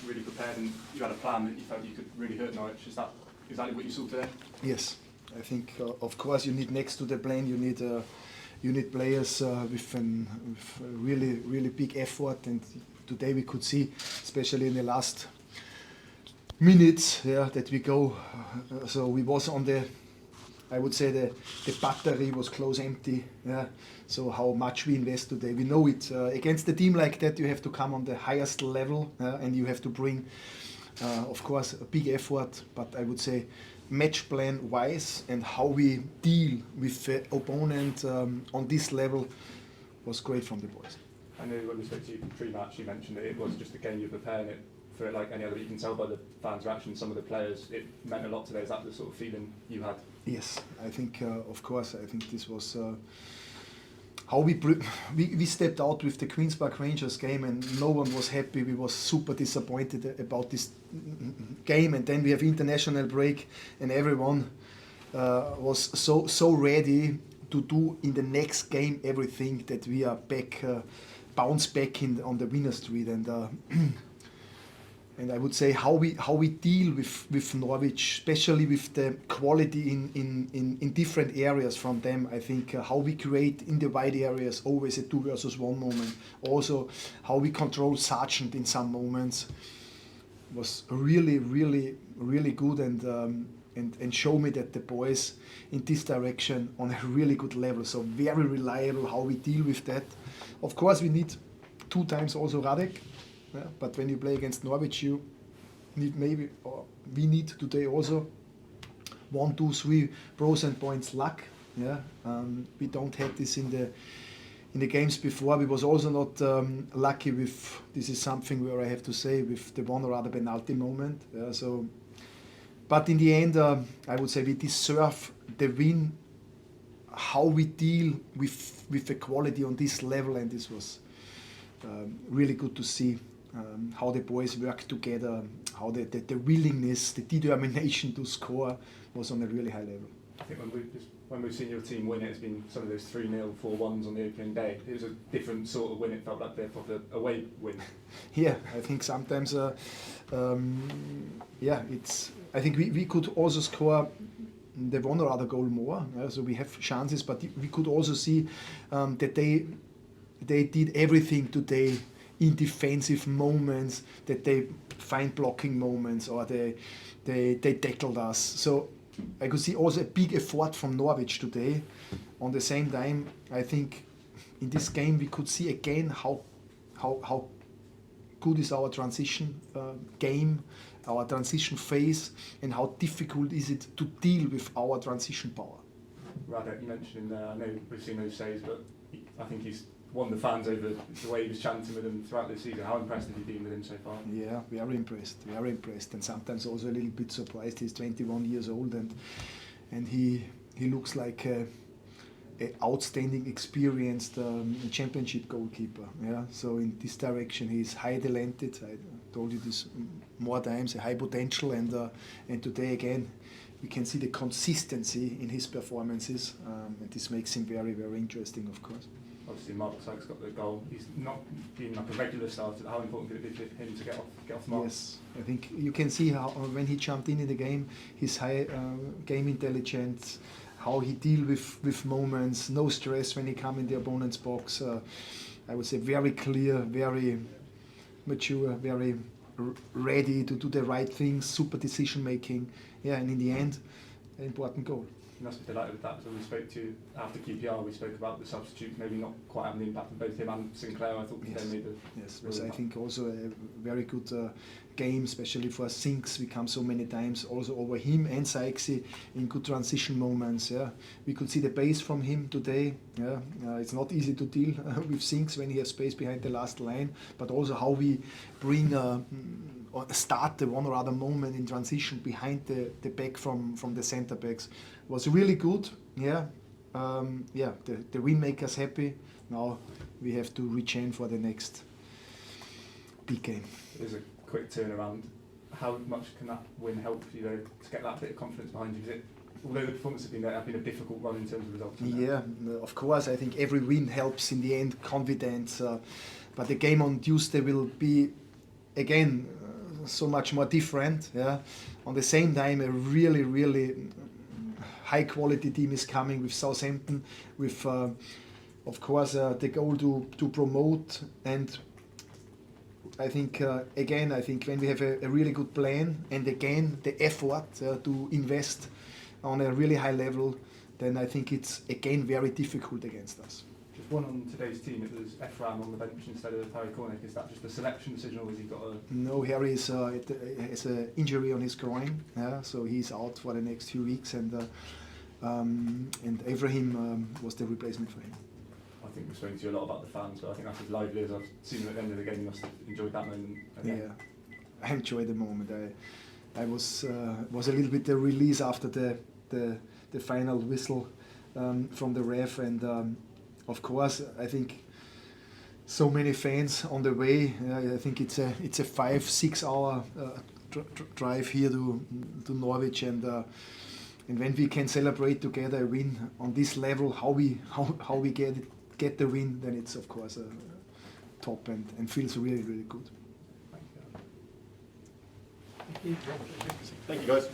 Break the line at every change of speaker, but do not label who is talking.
really prepared and you had a plan that you felt you could really hurt Norwich. Is that exactly what you saw today?
Yes, I think of course you need next to the plan you need players with a really big effort, and today we could see, especially in the last minutes, that we go. So we was on the, I would say the battery was close empty. Yeah. So how much we invest today, we know it. Against a team like that, you have to come on the highest level, and you have to bring, of course, a big effort. But I would say match plan wise and how we deal with the opponent on this level was great from the boys.
I know when we spoke to you pre-match, you mentioned that it was just a game you're preparing it for it like any other. You can tell by the fans' reaction, some of the players, it meant a lot today. Is that the sort of feeling you had?
Yes, I think, of course, I think this was how we stepped out with the Queen's Park Rangers game, and no one was happy. We was super disappointed about this game, and then we have international break, and everyone was so ready to do in the next game everything that we are back, bounce back on the winner street, and I would say how we deal with Norwich, especially with the quality in different areas from them. I think how we create in the wide areas always a 2 versus 1 moment. Also how we control Sargent in some moments was really good, and show me that the boys in this direction on a really good level. So very reliable how we deal with that. Of course we need 2 times also Radek. Yeah, but when you play against Norwich, you need we need today also 1, 2, 3 % points luck. Yeah, we don't have this in the games before. We was also not lucky with. This is something where I have to say with the one or other penalty moment. Yeah, so, but in the end, I would say we deserve the win. How we deal with the quality on this level, and this was really good to see. How the boys work together, how the willingness, the determination to score was on a really high level.
I think when we've seen your team win, it's been some of those 3-0, 4-1s on the opening day. It was a different sort of win. It felt like their proper away win.
Yeah, I think sometimes, I think we could also score the one or other goal more. So we have chances, but we could also see that they did everything today in defensive moments, that they find blocking moments, or they tackled us. So I could see also a big effort from Norwich today. On the same time, I think in this game we could see again how good is our transition game, our transition phase, and how difficult is it to deal with our transition power.
Radek, you mentioned in there, I know we've seen those saves, but I think he's won the fans over the way he was chanting with them throughout the season. How impressed have you been with him so far?
Yeah, very impressed, and sometimes also a little bit surprised. He's 21 years old, and he looks like a outstanding, experienced championship goalkeeper. Yeah, so in this direction he's high talented. I told you this more times, a high potential, and today again we can see the consistency in his performances, and this makes him very interesting, of course.
Obviously, Mark Sykes got the goal. He's not been like a regular starter. How important could it be for him to get off mark?
Yes, I think you can see how when he jumped in the game, his high game intelligence, how he deal with moments, no stress when he come in the opponent's box. I would say very clear, very mature, very ready to do the right things, super decision making. Yeah, and in the end, an important goal.
You must be delighted with that. So we spoke to after QPR, we spoke about the substitutes maybe not quite having the impact on both him and Sinclair. I thought they made
yes, was I think also a very good game, especially for Sinks. We come so many times also over him and Sykes in good transition moments. Yeah, we could see the pace from him today. Yeah, it's not easy to deal with Sinks when he has space behind the last line, but also how we bring. Start the one or other moment in transition behind the back from the centre backs was really good. Yeah, the win makes us happy. Now we have to rechain for the next big game.
It is a quick turnaround. How much can that win help you though to get that bit of confidence behind you? Is it, although the performance has been a difficult run in terms of results?
Yeah, of course. I think every win helps in the end, confidence. But the game on Tuesday will be again. so much more different. Yeah. On the same time, a really, really high quality team is coming with Southampton, with of course the goal to promote. And I think again, I think when we have a really good plan and again the effort to invest on a really high level, then I think it's again very difficult against us.
Just one on today's team, it was Ephraim on the bench instead of Harry Cornick. Is that just a selection decision, or has he got a...
No, Harry has an injury on his groin, so he's out for the next few weeks, and Ephraim was the replacement for him.
I think we've spoken to you a lot about the fans, but I think that's as lively as I've seen them at the end of the game. You must have enjoyed that moment. Again.
Yeah, I enjoyed the moment. I was a little bit the release after the final whistle from the ref, and of course I think so many fans on the way. I think it's a 5-6 hour drive here to Norwich, and when we can celebrate together a win on this level, how we get the win, then it's of course top and feels really, really good.
Thank you.
Thank you, guys.